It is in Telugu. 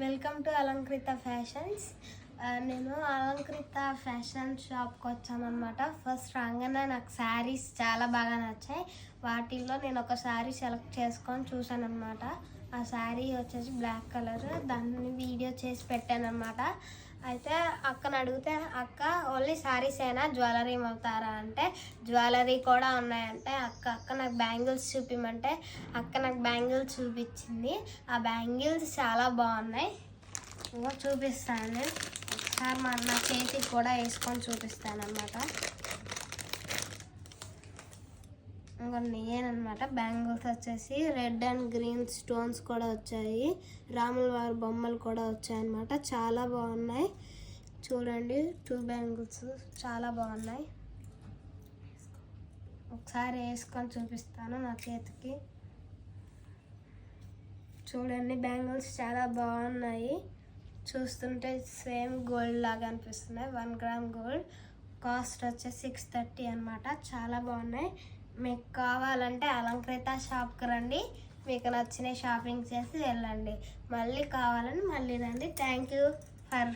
Welcome to Alankrita fashions. నేను అలంకృత ఫ్యాషన్ షాప్కి వచ్చానమాట. ఫస్ట్ రాగానే నాకు శారీస్ చాలా బాగా నచ్చాయి. వాటిల్లో నేను ఒక శారీ సెలెక్ట్ చేసుకొని చూసాను అనమాట. ఆ శారీ వచ్చేసి బ్లాక్ కలర్. దాన్ని వీడియో చేసి పెట్టాను అనమాట. అయితే అక్కని అడిగితే అక్క ఓన్లీ శారీస్ అయినా జ్యువెలరీ అవుతారా అంటే జ్యువెలరీ కూడా ఉన్నాయంటే అక్క నాకు బ్యాంగిల్స్ చూపిమంటే అక్క నాకు బ్యాంగిల్స్ చూపించింది. ఆ బ్యాంగిల్స్ చాలా బాగున్నాయి. చూపిస్తాను నేను ఒకసారి నా చేతికి కూడా వేసుకొని చూపిస్తాను అనమాట. ఇంకొన్ని ఏనమాట బ్యాంగిల్స్ వచ్చేసి రెడ్ అండ్ గ్రీన్ స్టోన్స్ కూడా వచ్చాయి. రాముల వారి బొమ్మలు కూడా వచ్చాయన్నమాట. చాలా బాగున్నాయి. చూడండి 2 బ్యాంగిల్స్ చాలా బాగున్నాయి. ఒకసారి వేసుకొని చూపిస్తాను నా చేతికి. చూడండి బ్యాంగిల్స్ చాలా బాగున్నాయి. చూస్తుంటే సేమ్ గోల్డ్ లాగా అనిపిస్తున్నాయి. 1 గ్రామ్ గోల్డ్. కాస్ట్ వచ్చేసి 630 అనమాట. చాలా బాగున్నాయి. మీకు కావాలంటే అలంకృత షాప్కి రండి. మీకు నచ్చిన షాపింగ్ చేసి వెళ్ళండి. మళ్ళీ కావాలని మళ్ళీ రండి. Thank you for